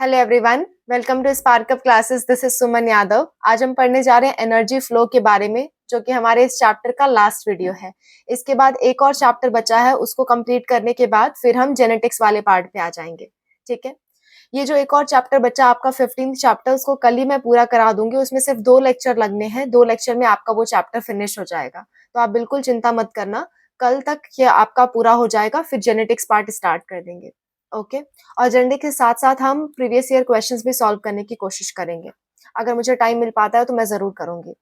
Hello everyone, welcome to Spark Up classes. This is Suman Yadav. आज हम पढ़ने जा रहे हैं एनर्जी फ्लो के बारे में, जो कि हमारे इस चैप्टर का लास्ट वीडियो है। इसके बाद एक और चैप्टर बचा है, उसको कंप्लीट करने के बाद फिर हम जेनेटिक्स वाले पार्ट पे आ जाएंगे। ठीक है, ये जो एक और चैप्टर बचा आपका 15th चैप्टर, उसको कल ही मैं पूरा करा दूंगी। उसमें सिर्फ 2 लेक्चर लगने हैं, 2 लेक्चर में आपका वो चैप्टर फिनिश हो जाएगा। तो आप बिल्कुल चिंता मत करना, कल तक ये आपका पूरा हो जाएगा, फिर जेनेटिक्स पार्ट स्टार्ट कर देंगे। ओके। और जेनेटिक्स के साथ साथ हम प्रीवियस ईयर क्वेश्चंस भी सॉल्व करने की कोशिश करेंगे। अगर मुझे टाइम मिल पाता है तो मैं जरूर करूंगी।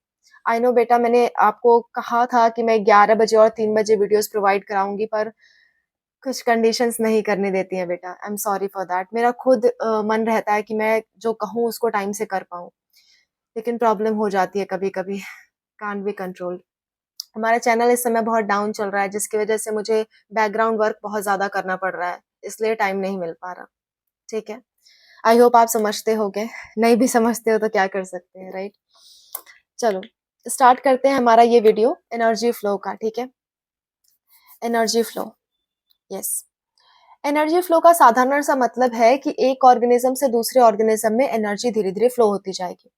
आई नो बेटा, मैंने आपको कहा था कि मैं 11 बजे और 3 बजे वीडियोस प्रोवाइड कराऊंगी, पर कुछ कंडीशंस नहीं करने देती हैं बेटा। I am sorry for that. मेरा खुद मन रहता है कि मैं जो कहूँ उसको टाइम से कर पाऊँ, लेकिन प्रॉब्लम हो जाती है कभी कभी। Can't be controlled. हमारा चैनल इस समय बहुत डाउन चल रहा है, जिसकी वजह से मुझे बैकग्राउंड वर्क बहुत ज्यादा करना पड़ रहा है, इसलिए टाइम नहीं मिल पा रहा। ठीक है, आई होप आप समझते होगे। नहीं भी समझते हो तो क्या कर सकते हैं, राइट। चलो स्टार्ट करते हैं हमारा ये वीडियो एनर्जी फ्लो का। ठीक है, energy flow, yes. Energy flow का साधारण सा मतलब है कि एक ऑर्गेनिज्म से दूसरे ऑर्गेनिज्म में एनर्जी धीरे धीरे फ्लो होती जाएगी।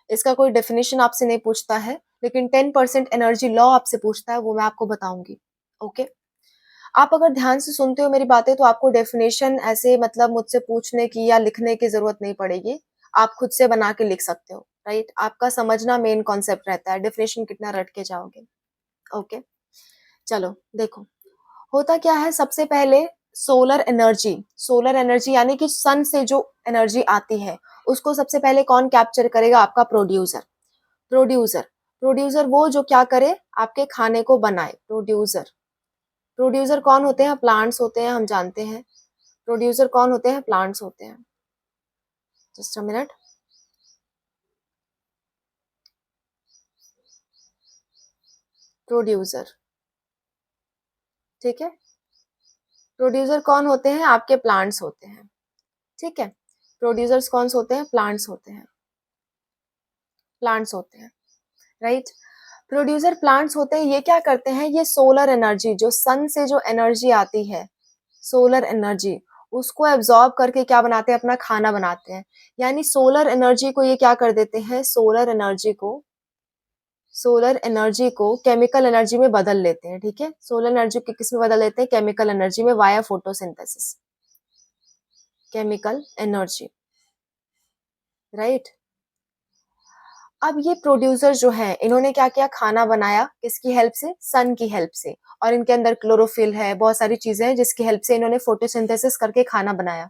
इसका कोई डेफिनेशन आपसे नहीं पूछता है, लेकिन 10% एनर्जी लॉ आपसे पूछता है, वो मैं आपको बताऊंगी। ओके। आप अगर ध्यान से सुनते हो मेरी बातें तो आपको डेफिनेशन ऐसे मतलब मुझसे पूछने की या लिखने की जरूरत नहीं पड़ेगी। आप खुद से बना के लिख सकते हो, राइट। आपका समझना मेन कॉन्सेप्ट रहता है, डेफिनेशन कितना रट के जाओगे। ओके, चलो देखो, होता क्या है। सबसे पहले सोलर एनर्जी यानी कि सन से जो एनर्जी आती है, उसको सबसे पहले कौन कैप्चर करेगा? आपका प्रोड्यूसर। प्रोड्यूसर प्रोड्यूसर वो जो क्या करे, आपके खाने को बनाए। प्रोड्यूसर प्रोड्यूसर कौन होते हैं? प्लांट्स होते हैं, हम जानते हैं। प्रोड्यूसर कौन होते हैं? प्लांट्स होते हैं। Just a minute. प्रोड्यूसर, ठीक है। प्रोड्यूसर कौन होते हैं? आपके प्लांट्स होते हैं। ठीक है, प्रोड्यूसर्स कौन से होते हैं? प्लांट्स होते हैं। प्लांट्स होते हैं, राइट। प्रोड्यूसर प्लांट्स होते हैं। ये क्या करते हैं? ये सोलर एनर्जी, जो सन से जो एनर्जी आती है, सोलर एनर्जी, उसको एब्जॉर्ब करके क्या बनाते हैं? अपना खाना बनाते हैं। यानी सोलर एनर्जी को ये क्या कर देते हैं? सोलर एनर्जी को केमिकल एनर्जी में बदल लेते हैं। ठीक है, सोलर एनर्जी को किस में बदल लेते हैं? केमिकल एनर्जी में, via photosynthesis. Chemical energy, right. अब ये प्रोड्यूसर जो है, इन्होंने क्या किया? खाना बनाया। किसकी हेल्प से? सन की हेल्प से। और इनके अंदर क्लोरोफिल है, बहुत सारी चीजें हैं जिसकी हेल्प से इन्होंने फोटोसिंथेसिस करके खाना बनाया।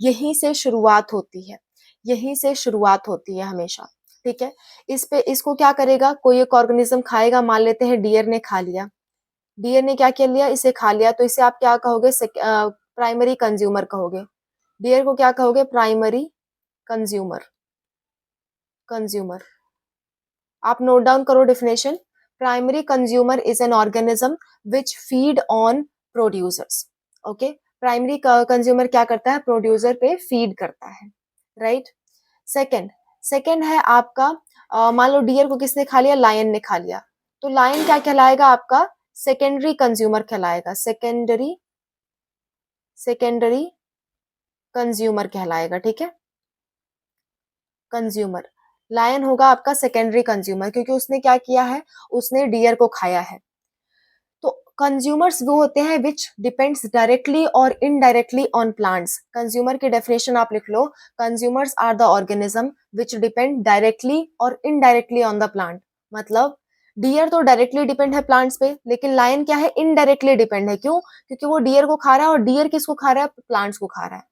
यहीं से शुरुआत होती है, यहीं से शुरुआत होती है हमेशा। ठीक है, इस पे इसको क्या करेगा? कोई एक ऑर्गेनिज्म खाएगा। मान लेते हैं डियर ने खा लिया। डियर ने क्या किया लिया? इसे खा लिया, तो इसे आप क्या कहोगे? प्राइमरी कंज्यूमर कहोगे। डियर को क्या कहोगे? Primary consumer. कंज्यूमर, आप नोट डाउन करो definition. Primary consumer is an organism which feed on producers. Okay, primary consumer क्या करता है? प्रोड्यूसर पे फीड करता है, राइट। सेकंड सेकंड है आपका, मान लो डियर को किसने खा लिया? लायन ने खा लिया। तो लायन क्या कहलाएगा? आपका सेकेंडरी कंज्यूमर कहलाएगा। सेकेंडरी कंज्यूमर कहलाएगा। ठीक है, कंज्यूमर। लायन होगा आपका सेकेंडरी कंज्यूमर, क्योंकि उसने क्या किया है? उसने डियर को खाया है। तो कंज्यूमर्स वो होते हैं विच डिपेंड्स डायरेक्टली और इनडायरेक्टली ऑन प्लांट्स। कंज्यूमर की डेफिनेशन आप लिख लो। Consumers are the organism which depend directly और इनडायरेक्टली ऑन द प्लांट। मतलब डियर तो डायरेक्टली डिपेंड है प्लांट्स पे, लेकिन लायन क्या है? इनडायरेक्टली डिपेंड है। क्यों? क्योंकि वो डियर को खा रहा है, और डियर किसको खा रहा है? प्लांट्स को खा रहा है।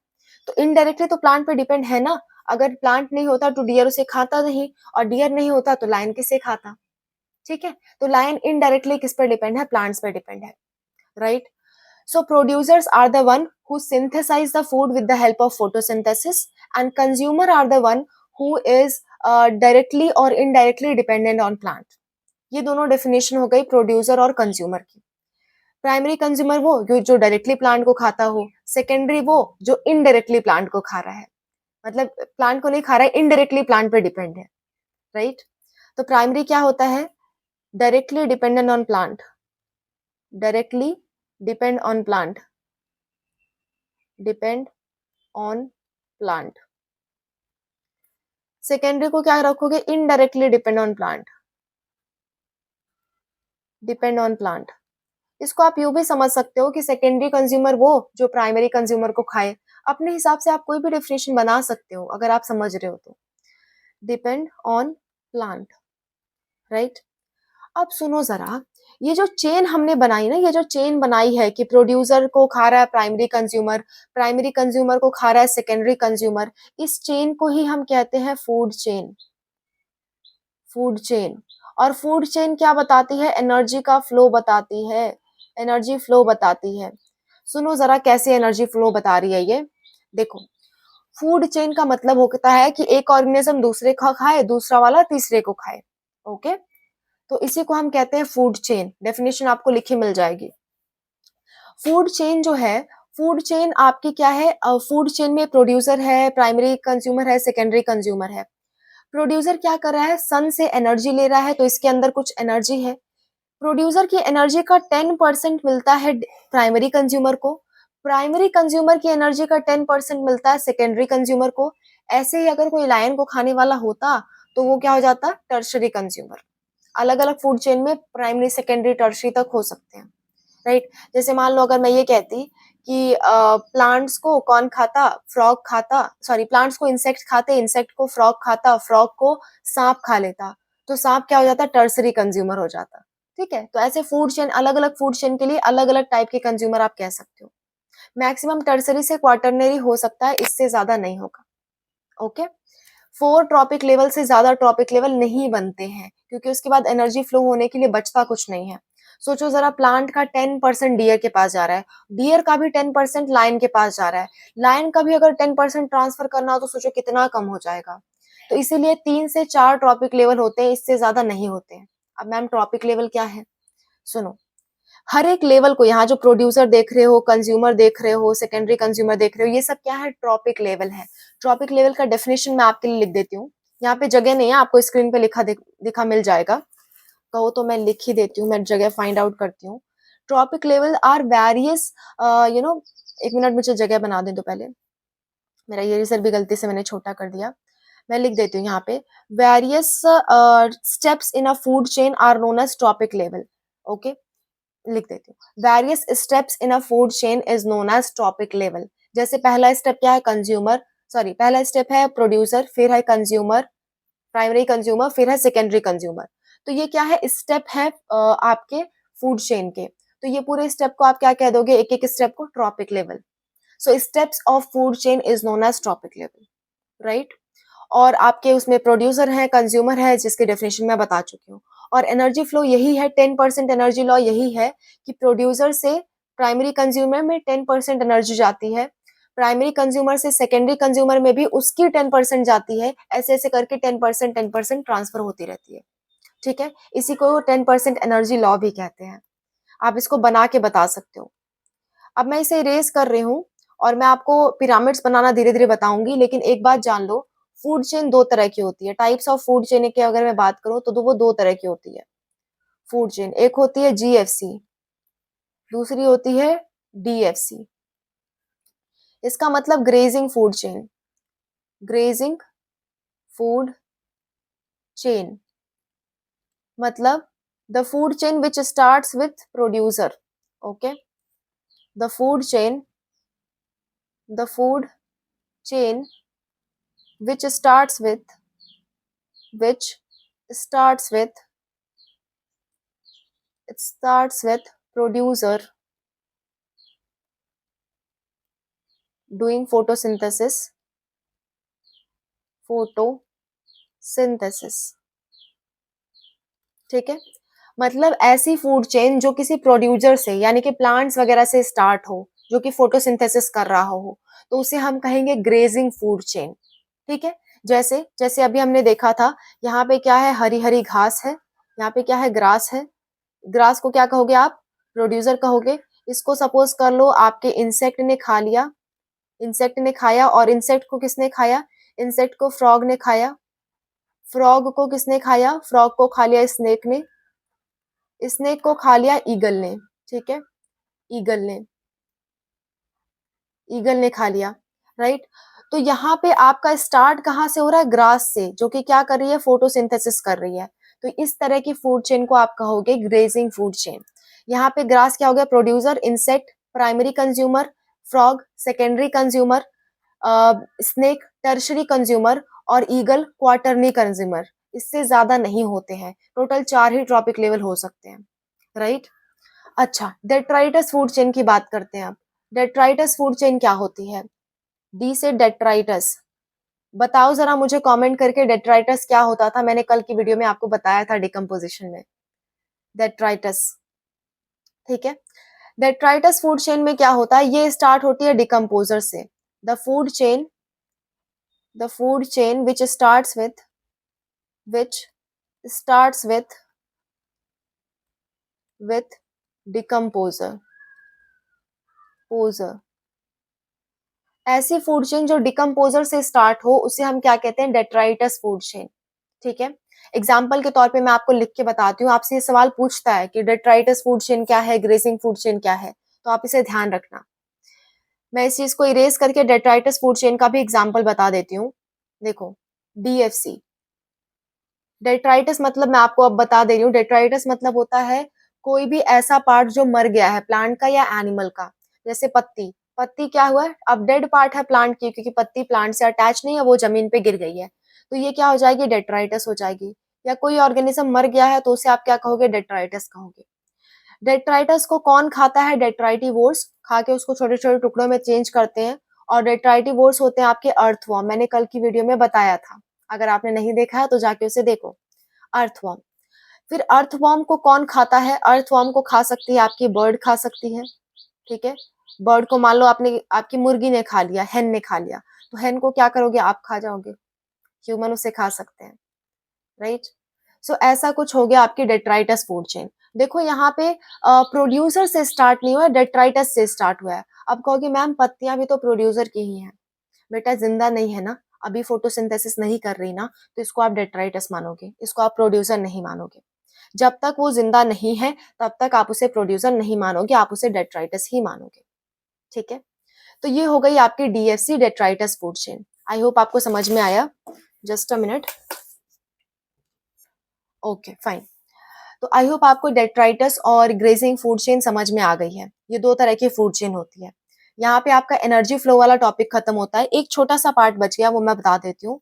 तो इनडायरेक्टली तो प्लांट पे डिपेंड है ना। अगर प्लांट नहीं होता तो डियर उसे खाता नहीं, और डियर नहीं होता तो लायन किसे खाता? ठीक है, तो लायन इनडायरेक्टली किस पर डिपेंड है? प्लांट्स पर डिपेंड है, right. So producers are the one who synthesize the food with the help of photosynthesis, and consumer are the one who is directly or indirectly dependent on plant. ये दोनों definition हो गई producer और consumer की। Primary consumer वो जो directly plant को खाता हो, सेकेंडरी वो जो इनडायरेक्टली प्लांट को खा रहा है। मतलब प्लांट को नहीं खा रहा है, इनडायरेक्टली प्लांट पे डिपेंड है, राइट। तो प्राइमरी क्या होता है? Directly dependent on plant. Directly depend on plant, depend on plant. Secondary को क्या रखोगे, indirectly depend on plant, depend on plant. इसको आप यूं भी समझ सकते हो कि सेकेंडरी कंज्यूमर वो जो प्राइमरी कंज्यूमर को खाए। अपने हिसाब से आप कोई भी डेफिनेशन बना सकते हो अगर आप समझ रहे हो तो। Depend on plant, right. अब सुनो जरा, ये जो चेन हमने बनाई ना, ये जो चेन बनाई है कि प्रोड्यूसर को खा रहा है प्राइमरी कंज्यूमर, प्राइमरी कंज्यूमर को खा रहा है सेकेंडरी कंज्यूमर, इस चेन को ही हम कहते हैं फूड चेन, फूड चेन। और फूड चेन क्या बताती है, एनर्जी का फ्लो बताती है, एनर्जी फ्लो बताती है। सुनो जरा कैसे एनर्जी फ्लो बता रही है ये, देखो। फूड चेन का मतलब होता है कि एक ऑर्गेनिज्म दूसरे का खाए, दूसरा वाला तीसरे को खाए, ओके। तो इसी को हम कहते हैं फूड चेन, डेफिनेशन आपको लिखी मिल जाएगी। फूड चेन जो है, फूड चेन आपकी क्या है, फूड चेन में प्रोड्यूसर है, प्राइमरी कंज्यूमर है, सेकेंडरी कंज्यूमर है। प्रोड्यूसर क्या कर रहा है, सन से एनर्जी ले रहा है, तो इसके अंदर कुछ एनर्जी है। प्रोड्यूसर की एनर्जी का 10% मिलता है प्राइमरी कंज्यूमर को, प्राइमरी कंज्यूमर की एनर्जी का 10% मिलता है सेकेंडरी कंज्यूमर को। ऐसे ही अगर कोई लायन को खाने वाला होता तो वो क्या हो जाता, टर्शरी कंज्यूमर। अलग अलग फूड चेन में प्राइमरी सेकेंडरी टर्शरी तक हो सकते हैं, राइट। जैसे मान लो अगर मैं ये कहती कि प्लांट्स को कौन खाता, फ्रॉग खाता, सॉरी प्लांट्स को इंसेक्ट खाते, इंसेक्ट को फ्रॉग खाता, फ्रॉग को सांप खा लेता, तो सांप क्या हो जाता, टर्सरी कंज्यूमर हो जाता। ठीक है, तो ऐसे फूड चेन, अलग अलग फूड चेन के लिए अलग अलग टाइप के कंज्यूमर आप कह सकते हो। मैक्सिमम टर्सरी से क्वार्टरनरी हो सकता है, इससे ज्यादा नहीं होगा, ओके। 4 ट्रॉपिक लेवल से ज्यादा ट्रॉपिक लेवल नहीं बनते हैं, क्योंकि उसके बाद एनर्जी फ्लो होने के लिए बचता कुछ नहीं है। सोचो जरा, प्लांट का 10% डियर के पास जा रहा है, डियर का भी 10% लायन के पास जा रहा है, लायन का भी अगर 10% ट्रांसफर करना हो तो सोचो कितना कम हो जाएगा। तो इसीलिए 3 से 4 ट्रॉपिक लेवल होते हैं, इससे ज्यादा नहीं होते हैं। अब मैम ट्रॉपिक लेवल क्या है, सुनो। हर एक लेवल को, यहाँ जो प्रोड्यूसर देख रहे हो, कंज्यूमर देख रहे हो, सेकेंडरी कंज्यूमर देख रहे हो, ये सब क्या है, ट्रॉपिक लेवल है। ट्रॉपिक लेवल का डेफिनेशन मैं आपके लिए लिख देती हूँ, यहाँ पे जगह नहीं है, आपको स्क्रीन पे लिखा मिल जाएगा। कहो तो मैं लिख ही देती हूँ, मैं जगह फाइंड आउट करती हूँ। Trophic level are various, you know, एक मिनट मुझे जगह बना दें तो पहले, मेरा इरेजर भी गलती से मैंने छोटा कर दिया। मैं लिख देती हूँ यहाँ पे, various steps in a food chain are known as trophic level, okay. लिख देती हूँ, various steps in a food chain is known as trophic level. जैसे पहला स्टेप क्या है, कंज्यूमर, सॉरी पहला स्टेप है प्रोड्यूसर, फिर है कंज्यूमर, प्राइमरी कंज्यूमर, फिर है सेकेंडरी कंज्यूमर। तो ये क्या है, स्टेप है आपके फूड चेन के। तो ये पूरे स्टेप को आप क्या कह दोगे, एक एक स्टेप को trophic level. So steps of food chain is known as trophic level, right. और आपके उसमें प्रोड्यूसर है, कंज्यूमर है, जिसकी डेफिनेशन मैं बता चुकी हूँ। और एनर्जी फ्लो यही है, 10% एनर्जी लॉ यही है कि प्रोड्यूसर से प्राइमरी कंज्यूमर में 10% एनर्जी जाती है, प्राइमरी कंज्यूमर से सेकेंडरी कंज्यूमर में भी उसकी 10% जाती है, ऐसे ऐसे करके 10% ट्रांसफर होती रहती है। ठीक है, इसी को 10% एनर्जी लॉ भी कहते हैं। आप इसको बना के बता सकते हो। अब मैं इसे इरेज कर रही हूँ और मैं आपको पिरामिड्स बनाना धीरे धीरे बताऊंगी, लेकिन एक बात जान लो, फूड चेन दो तरह की होती है। टाइप्स ऑफ फूड चेन की अगर मैं बात करूं तो वो दो तरह की होती है फूड चेन। एक होती है जीएफसी, दूसरी होती है डीएफसी। इसका मतलब grazing food chain, grazing food chain मतलब the food chain which starts with producer, okay. The food chain, the food chain which starts with which starts with it starts with producer doing photosynthesis, ठीक है। मतलब ऐसी food chain जो किसी producer से यानी कि प्लांट्स वगैरह से स्टार्ट हो, जो कि फोटोसिंथेसिस कर रहा हो, तो उसे हम कहेंगे ग्रेजिंग फूड चेन, ठीक है। जैसे जैसे अभी हमने देखा था, यहाँ पे क्या है, हरी हरी घास है, यहाँ पे क्या है, ग्रास है। ग्रास को क्या कहोगे आप, प्रोड्यूसर कहोगे। इसको सपोज कर लो आपके इंसेक्ट ने खा लिया, इंसेक्ट ने खाया, और इंसेक्ट को किसने खाया, इंसेक्ट को फ्रॉग ने खाया, फ्रॉग को किसने खाया, फ्रॉग को खा लिया स्नेक ने, स्नेक को खा लिया ईगल ने, ठीक है, ईगल ने, ईगल ने खा लिया, राइट। तो यहाँ पे आपका स्टार्ट कहाँ से हो रहा है? ग्रास से, जो कि क्या कर रही है? फोटोसिंथेसिस कर रही है। तो इस तरह की फूड चेन को आप कहोगे ग्रेजिंग फूड चेन। यहाँ पे ग्रास क्या हो गया? Producer, insect, primary consumer, frog secondary consumer, snake tertiary consumer और ईगल क्वार्टरनी कंज्यूमर। इससे ज्यादा नहीं होते हैं। टोटल 4 ही ट्रॉपिक लेवल हो सकते हैं, राइट। अच्छा, डेट्राइटस फूड चेन की बात करते हैं अब। डेट्राइटस फूड चेन क्या होती है? डी से डेट्राइटस। बताओ जरा मुझे कमेंट करके डेट्राइटस क्या होता था? मैंने कल की वीडियो में आपको बताया था डिकम्पोजिशन में। डेट्राइटस, ठीक है। डेट्राइटस फूड चेन में क्या होता है? ये स्टार्ट होती है डिकम्पोजर से। The food chain which starts with decomposer पोजर। ऐसी फूड चेन जो डिकम्पोजर से स्टार्ट हो उसे हम क्या कहते हैं? डेट्राइटस फूड चेन, ठीक है। एग्जाम्पल के तौर पे मैं आपको लिख के बताती हूँ। आपसे ये सवाल पूछता है कि डेट्राइटस फूड चेन क्या है, ग्रेसिंग फूड चेन क्या है, तो आप इसे ध्यान रखना। मैं इस चीज को इरेज करके डेट्राइटस फूड चेन का भी एग्जाम्पल बता देती हूँ। देखो, डीएफसी, डेट्राइटस मतलब मैं आपको अब बता दे रही हूँ। डेट्राइटस मतलब होता है कोई भी ऐसा पार्ट जो मर गया है, प्लांट का या एनिमल का। जैसे पत्ती, पत्ती क्या हुआ है? अब डेड पार्ट है प्लांट की, क्योंकि पत्ती प्लांट से अटैच नहीं है, वो जमीन पे गिर गई है, तो ये क्या हो जाएगी? डेट्राइटस हो जाएगी। या कोई ऑर्गेनिज्म मर गया है तो उसे आप क्या कहोगे? डेट्राइटस कहोगे। डेट्राइटस को कौन खाता है? डेट्राइटिवोर्स खा के उसको छोटे छोटे टुकड़ों में चेंज करते हैं। और डेट्राइटिवोर्स होते हैं आपके अर्थवॉर्म। मैंने कल की वीडियो में बताया था, अगर आपने नहीं देखा है तो जाके उसे देखो। अर्थवॉर्म। फिर अर्थवॉर्म को कौन खाता है? अर्थवॉर्म को खा सकती है आपकी बर्ड, खा सकती है, ठीक है। बर्ड को मान लो आपने, आपकी मुर्गी ने खा लिया, हेन ने खा लिया, तो हेन को क्या करोगे? आप खा जाओगे। ह्यूमन उसे खा सकते हैं, राइट। सो ऐसा कुछ हो गया आपकी डेट्राइटस फूड चेन। देखो यहाँ पे प्रोड्यूसर से स्टार्ट नहीं हुआ है, डेट्राइटस से स्टार्ट हुआ है। अब कहोगे मैम पत्तियां भी तो प्रोड्यूसर की ही हैं। बेटा जिंदा नहीं है ना, अभी फोटोसिंथेसिस नहीं कर रही ना, तो इसको आप डेट्राइटस मानोगे, इसको आप प्रोड्यूसर नहीं मानोगे। जब तक वो जिंदा नहीं है तब तक आप उसे प्रोड्यूसर नहीं मानोगे, आप उसे डेट्राइटस ही मानोगे, ठीक है। तो ये हो गई आपकी DFC, detritus food chain. I hope आपको समझ में आया। Just a minute. Okay fine. तो आई होप आपको डेट्राइटस और ग्रेजिंग फूड चेन समझ में आ गई है। ये 2 तरह की फूड चेन होती है। यहाँ पे आपका एनर्जी फ्लो वाला टॉपिक खत्म होता है। एक छोटा सा पार्ट बच गया, वो मैं बता देती हूँ।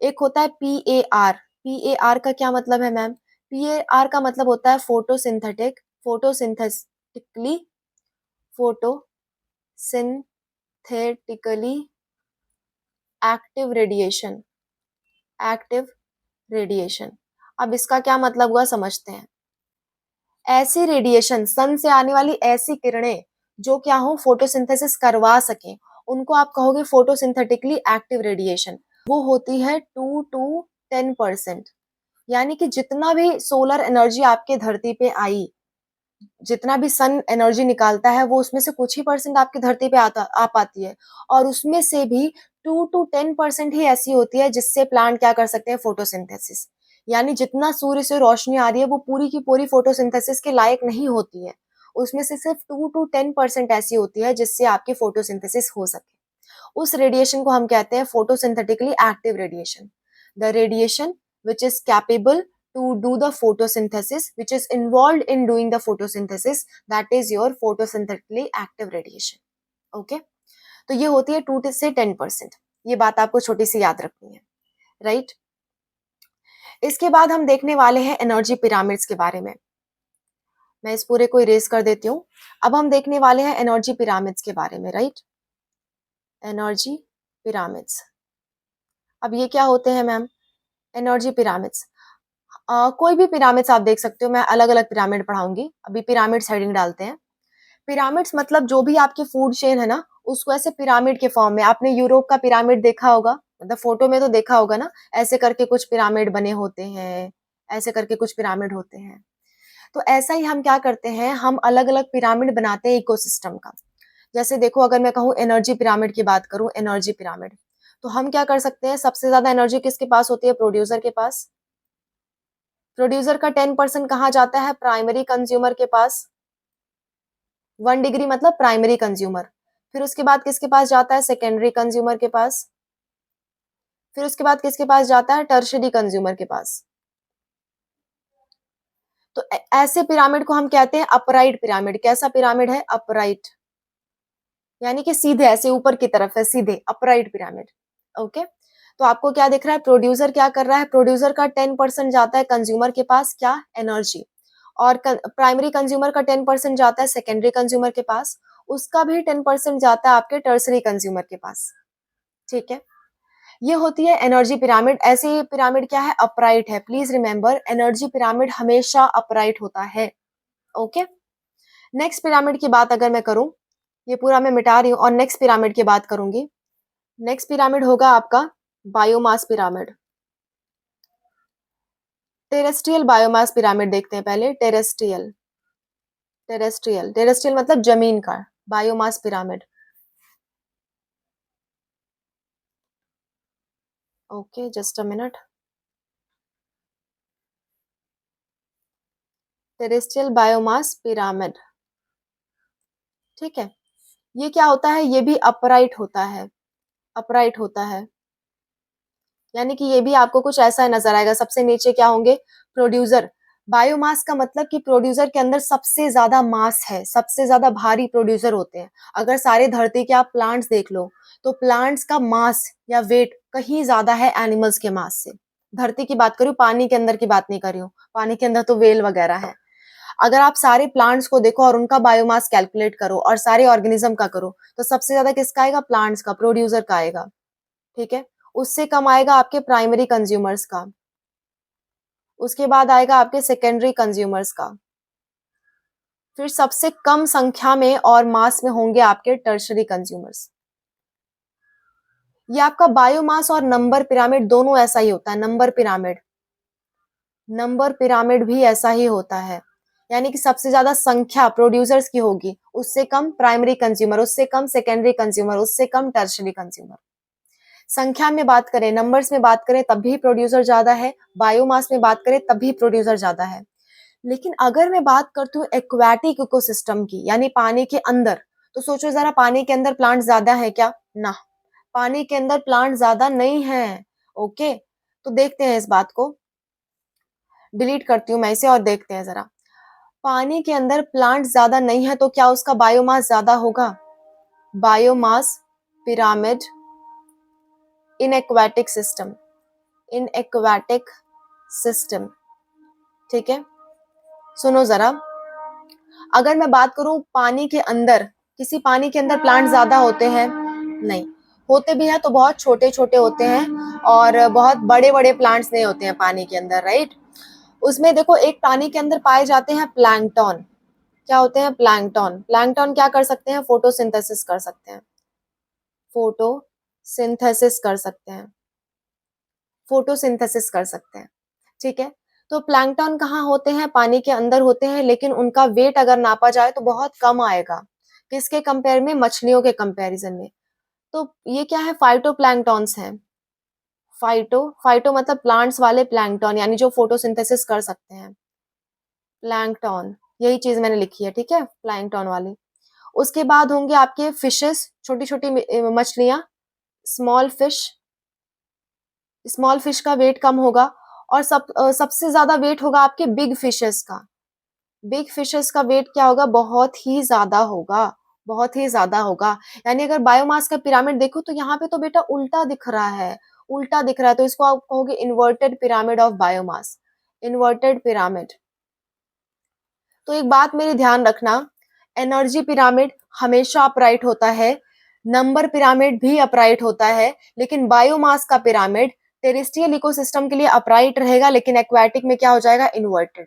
एक होता है पीएआर। पीएआर का क्या मतलब है मैम? पीएआर का मतलब होता है photosynthetic, photosynthetically photosynthetically active radiation, active radiation. अब इसका क्या मतलब हुआ समझते हैं। ऐसी रेडिएशन, सन से आने वाली ऐसी किरणें जो क्या हो? फोटोसिंथेसिस करवा सके, उनको आप कहोगे फोटोसिंथेटिकली एक्टिव रेडिएशन। वो होती है 2 to 10%। यानी कि जितना भी सोलर एनर्जी आपके धरती पे आई, जितना भी सन एनर्जी निकालता है, वो उसमें से कुछ ही परसेंट आपकी धरती पे आ पाती है। और उसमें से भी 2 to 10% ही ऐसी होती है जिससे प्लांट क्या कर सकते हैं? फोटोसिंथेसिस। यानी जितना सूर्य से रोशनी आ रही है वो पूरी की पूरी फोटोसिंथेसिस के लायक नहीं होती है। उसमें से सिर्फ 2 to 10% ऐसी होती है जिससे आपकी फोटोसिंथेसिस हो सके। उस रेडिएशन को हम कहते हैं photosynthetically active radiation. The radiation which is capable to do the photosynthesis, which is involved in doing the photosynthesis, that is your photosynthetically active radiation. Okay? तो ये होती है 2 से 10%। ये बात आपको छोटी सी याद रखनी है, राइट। इसके बाद हम देखने वाले हैं एनर्जी पिरामिड्स के बारे में। मैं इस पूरे को इरेज कर देती हूँ। अब हम देखने वाले हैं एनर्जी पिरामिड्स के बारे में, राइट। Energy pyramids. अब ये क्या होते हैं मैम? एनर्जी पिरामिड्स, कोई भी पिरामिड्स आप देख सकते हो। मैं अलग अलग पिरामिड पढ़ाऊंगी, अभी पिरामिड्स हेडिंग डालते हैं। पिरामिड्स मतलब जो भी आपकी फूड चेन है ना, उसको ऐसे पिरामिड के फॉर्म में, आपने यूरोप का पिरामिड देखा होगा, मतलब फोटो में तो देखा होगा ना, ऐसे करके कुछ पिरामिड बने होते हैं, ऐसे करके कुछ पिरामिड होते हैं। तो ऐसा ही हम क्या करते हैं, हम अलग अलग पिरामिड बनाते हैं इकोसिस्टम का। जैसे देखो, अगर मैं कहूँ एनर्जी पिरामिड की बात करूँ, एनर्जी पिरामिड, तो हम क्या कर सकते हैं? सबसे ज्यादा एनर्जी किसके पास होती है? प्रोड्यूसर के पास। प्रोड्यूसर का 10% कहाँ जाता है? प्राइमरी कंज्यूमर के पास। 1 डिग्री मतलब प्राइमरी कंज्यूमर। फिर उसके बाद किसके पास जाता है? सेकेंडरी कंज्यूमर के पास। फिर उसके बाद किसके पास जाता है? टर्शियरी कंज्यूमर के पास। तो ऐसे पिरामिड को हम कहते हैं अपराइट पिरामिड। कैसा पिरामिड है? अपराइट, यानी कि सीधे ऐसे ऊपर की तरफ है, सीधे अपराइट पिरामिड। ओके, तो आपको क्या दिख रहा है? प्रोड्यूसर क्या कर रहा है? प्रोड्यूसर का 10% जाता है कंज्यूमर के पास, क्या? एनर्जी। और प्राइमरी कंज्यूमर का 10% जाता है सेकेंडरी कंज्यूमर के पास, उसका भी 10% जाता है आपके टर्सरी कंज्यूमर के पास। ठीक है, ये होती है एनर्जी पिरामिड। ऐसे पिरामिड क्या है? अपराइट है। प्लीज रिमेंबर, एनर्जी पिरामिड हमेशा अपराइट होता है। ओके, नेक्स्ट पिरामिड की बात अगर मैं करूं, ये पूरा मैं मिटा रही हूँ और नेक्स्ट पिरामिड की बात करूंगी। नेक्स्ट पिरामिड होगा आपका biomass pyramid. Terrestrial biomass pyramid देखते हैं पहले। टेरेस्ट्रियल, टेरेस्ट्रियल, टेरेस्ट्रियल मतलब जमीन का। Biomass pyramid. Okay, just a minute. Terrestrial biomass pyramid, ठीक है। ये क्या होता है? ये भी अपराइट होता है, अपराइट होता है। यानी कि ये भी आपको कुछ ऐसा नजर आएगा। सबसे नीचे क्या होंगे? प्रोड्यूसर। बायोमास का मतलब कि प्रोड्यूसर के अंदर सबसे ज्यादा मास है, सबसे ज्यादा भारी प्रोड्यूसर होते हैं। अगर सारे धरती के आप प्लांट्स देख लो तो प्लांट्स का मास या वेट कहीं ज्यादा है एनिमल्स के मास से। धरती की बात करूं, पानी के अंदर की बात नहीं कर रही हूँ। पानी के अंदर तो वेल वगैरह है। अगर आप सारे प्लांट्स को देखो और उनका बायोमास कैलकुलेट करो और सारे ऑर्गेनिज्म का करो तो सबसे ज्यादा किसका आएगा? प्लांट्स का, प्रोड्यूसर का आएगा। ठीक है, उससे कम आएगा आपके प्राइमरी कंज्यूमर्स का, उसके बाद आएगा आपके सेकेंडरी कंज्यूमर्स का, फिर सबसे कम संख्या में और मास में होंगे आपके टर्शरी कंज्यूमर्स। ये आपका बायोमास और नंबर पिरामिड दोनों ऐसा ही होता है। नंबर पिरामिड, नंबर पिरामिड भी ऐसा ही होता है। यानी कि सबसे ज्यादा संख्या प्रोड्यूसर्स की होगी, उससे कम प्राइमरी कंज्यूमर, उससे कम सेकेंडरी कंज्यूमर, उससे कम टर्शरी कंज्यूमर। संख्या में बात करें, नंबर्स में बात करें तब भी प्रोड्यूसर ज्यादा है, बायोमास में बात करें तब भी प्रोड्यूसर ज्यादा है। लेकिन अगर मैं बात करती हूँ एक्वाटिक इकोसिस्टम की, यानी पानी के अंदर, तो सोचो जरा, पानी के अंदर प्लांट ज्यादा है क्या? ना, पानी के अंदर प्लांट ज्यादा नहीं है। ओके, तो देखते हैं इस बात को, डिलीट करती हूँ मैं इसे और देखते हैं जरा। पानी के अंदर प्लांट ज्यादा नहीं है तो क्या उसका बायोमास ज्यादा होगा? बायोमास पिरामिड इन एक्वाटिक सिस्टम, इन एक्वाटिक सिस्टम। ठीक है, सुनो जरा, अगर मैं बात करूं पानी के अंदर, किसी पानी के अंदर प्लांट ज्यादा होते हैं? नहीं, होते भी हैं तो बहुत छोटे छोटे होते हैं और बहुत बड़े बड़े प्लांट्स नहीं होते हैं पानी के अंदर, राइट। उसमें देखो, एक पानी के अंदर पाए जाते हैं प्लैंकटन। क्या होते हैं? प्लैंकटन। प्लैंकटन क्या कर सकते हैं? फोटोसिंथेसिस कर सकते हैं, फोटोसिंथेसिस कर सकते हैं, फोटोसिंथेसिस कर सकते हैं। ठीक है, तो प्लैंकटन कहाँ होते हैं? पानी के अंदर होते हैं, लेकिन उनका वेट अगर नापा जाए तो बहुत कम आएगा। किसके कंपेयर में? मछलियों के कंपैरिजन में। तो ये क्या है? फाइटोप्लैंक्टन्स हैं। फाइटो, फाइटो मतलब प्लांट्स वाले, प्लैंकटन यानी जो फोटोसिंथेसिस कर सकते हैं। प्लैंकटन, यही चीज मैंने लिखी है, ठीक है, प्लैंकटन वाली। उसके बाद होंगे आपके फिशेस, छोटी छोटी मछलियां, स्मॉल फिश। स्मॉल फिश का वेट कम होगा और सबसे ज्यादा वेट होगा आपके बिग फिशेस का। बिग फिशेस का वेट क्या होगा? बहुत ही ज्यादा होगा, बहुत ही ज्यादा होगा। यानी अगर बायोमास का पिरामिड देखो तो यहाँ पे तो बेटा उल्टा दिख रहा है, उल्टा दिख रहा है, तो इसको आप कहोगे inverted pyramid of biomass, inverted pyramid. तो एक बात मेरी ध्यान रखना, एनर्जी पिरामिड हमेशा अपराइट होता है, नंबर पिरामिड भी अपराइट होता है, लेकिन बायोमास का पिरामिड टेरेस्ट्रियल इकोसिस्टम के लिए अपराइट रहेगा, लेकिन एक्वाटिक में क्या हो जाएगा? इन्वर्टेड।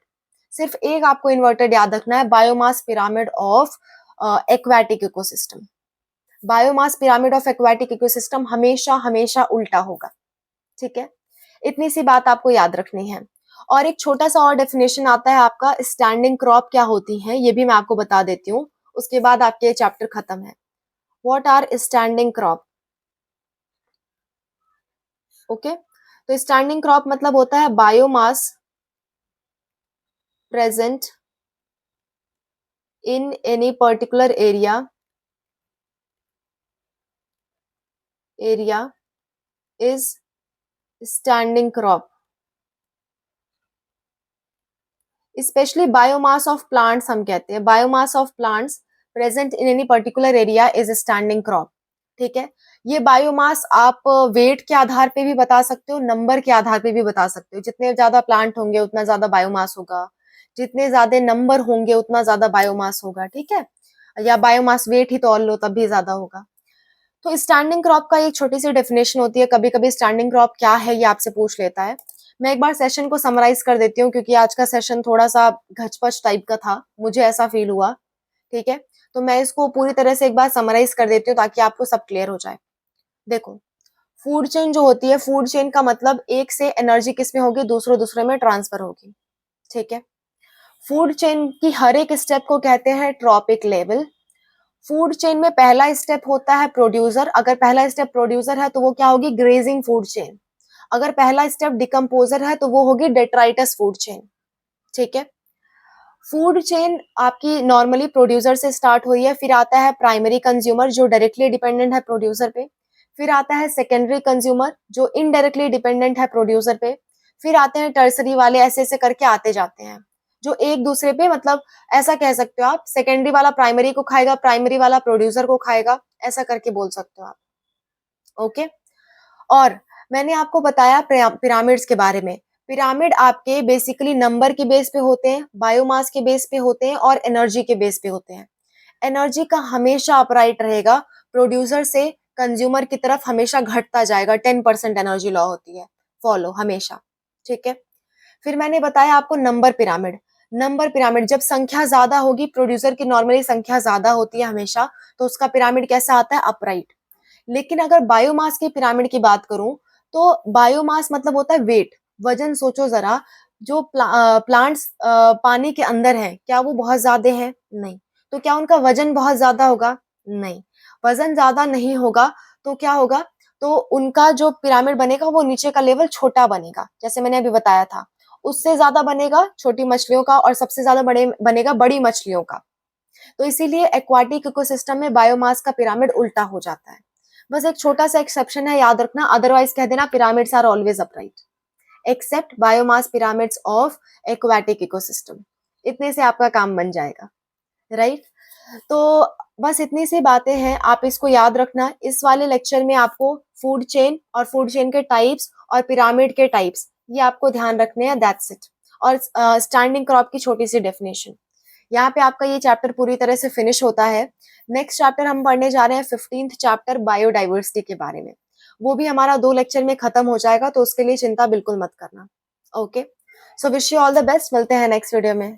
सिर्फ एक आपको इन्वर्टेड याद रखना है, biomass pyramid of aquatic ecosystem. Biomass pyramid of aquatic ecosystem हमेशा हमेशा उल्टा होगा। ठीक है, इतनी सी बात आपको याद रखनी है। और एक छोटा सा और डेफिनेशन आता है आपका, स्टैंडिंग क्रॉप क्या होती है, ये भी मैं आपको बता देती हूँ, उसके बाद आपके चैप्टर खत्म है। What are standing crop? Okay, तो स्टैंडिंग क्रॉप मतलब होता है biomass present in any particular area is standing crop, specially biomass of plants हम कहते हैं, biomass of plants present in any particular area is standing crop. ठीक है, ये बायोमास आप वेट के आधार पे भी बता सकते हो, नंबर के आधार पे भी बता सकते हो। जितने ज्यादा प्लांट होंगे उतना ज्यादा बायोमास होगा, जितने ज्यादा नंबर होंगे उतना ज्यादा बायोमास होगा। ठीक है, या बायोमास वेट ही तौल लो तब भी ज्यादा होगा। तो स्टैंडिंग क्रॉप का एक छोटी सी डेफिनेशन होती है, कभी कभी स्टैंडिंग क्रॉप क्या है ये आपसे पूछ लेता है। मैं एक बार सेशन को समराइज कर देती हूँ, क्योंकि आज का सेशन थोड़ा सा घचपच टाइप का था, मुझे ऐसा फील हुआ। ठीक है, तो मैं इसको पूरी तरह से एक बार समराइज कर देती हूँ ताकि आपको सब क्लियर हो जाए। देखो, फूड चेन जो होती है, फूड चेन का मतलब एक से एनर्जी किस में होगी, दूसरे दूसरे में ट्रांसफर होगी। ठीक है, फूड चेन की हर एक स्टेप को कहते हैं ट्रॉपिक लेवल। फूड चेन में पहला स्टेप होता है प्रोड्यूसर, अगर पहला स्टेप प्रोड्यूसर है तो वो क्या होगी, ग्रेजिंग फूड चेन। अगर पहला स्टेप डिकम्पोजर है तो वो होगी डेट्राइटस फूड चेन। ठीक है, फूड चेन आपकी नॉर्मली प्रोड्यूसर से स्टार्ट हुई है, फिर आता है प्राइमरी कंज्यूमर जो डायरेक्टली डिपेंडेंट है प्रोड्यूसर पे, फिर आता है सेकेंडरी कंज्यूमर जो इनडायरेक्टली डिपेंडेंट है प्रोड्यूसर पे, फिर आते हैं टर्सरी वाले, ऐसे ऐसे करके आते जाते हैं जो एक दूसरे पे, मतलब ऐसा कह सकते हो आप, सेकेंडरी वाला प्राइमरी को खाएगा, प्राइमरी वाला प्रोड्यूसर को खाएगा, ऐसा करके बोल सकते हो आप। ओके, और मैंने आपको बताया पिरामिड्स के बारे में। पिरामिड आपके बेसिकली नंबर के बेस पे होते हैं, बायोमास के बेस पे होते हैं और एनर्जी के बेस पे होते हैं। एनर्जी का हमेशा अपराइट रहेगा, प्रोड्यूसर से कंज्यूमर की तरफ हमेशा घटता जाएगा, 10% एनर्जी लॉ होती है फॉलो हमेशा। ठीक है, फिर मैंने बताया आपको नंबर पिरामिड। नंबर पिरामिड जब संख्या ज्यादा होगी, प्रोड्यूसर की नॉर्मली संख्या ज्यादा होती है हमेशा, तो उसका पिरामिड कैसा आता है, अपराइट। लेकिन अगर बायोमास की पिरामिड की बात करूं, तो बायोमास मतलब होता है वेट, वजन। सोचो जरा, जो प्लांट्स पानी के अंदर है, क्या वो बहुत ज्यादा है, नहीं, तो क्या उनका वजन बहुत ज्यादा होगा, नहीं, वजन ज्यादा नहीं होगा, तो क्या होगा, तो उनका जो पिरामिड बनेगा वो नीचे का लेवल छोटा बनेगा, जैसे मैंने अभी बताया था। उससे ज्यादा बनेगा छोटी मछलियों का और सबसे ज्यादा बड़े बनेगा बड़ी मछलियों का। तो इसीलिए एक्वाटिक इकोसिस्टम में बायोमास का पिरामिड उल्टा हो जाता है। बस एक छोटा सा एक्सेप्शन है, याद रखना, अदरवाइज कह देना pyramids are always upright except biomass pyramids of aquatic ecosystem. इतने से आपका काम बन जाएगा, राइट। तो बस इतनी सी बातें हैं, आप इसको याद रखना। इस वाले लेक्चर में आपको फूड चेन और फूड चेन के टाइप्स और पिरामिड के टाइप्स ये आपको ध्यान रखने हैं, दैट्स इट। और स्टैंडिंग क्रॉप की छोटी सी डेफिनेशन। यहाँ पे आपका ये चैप्टर पूरी तरह से फिनिश होता है। नेक्स्ट चैप्टर हम पढ़ने जा रहे हैं 15th चैप्टर बायोडाइवर्सिटी के बारे में। वो भी हमारा 2 लेक्चर में खत्म हो जाएगा, तो उसके लिए चिंता बिल्कुल मत करना। Okay, so wish you all the best, मिलते हैं नेक्स्ट वीडियो में।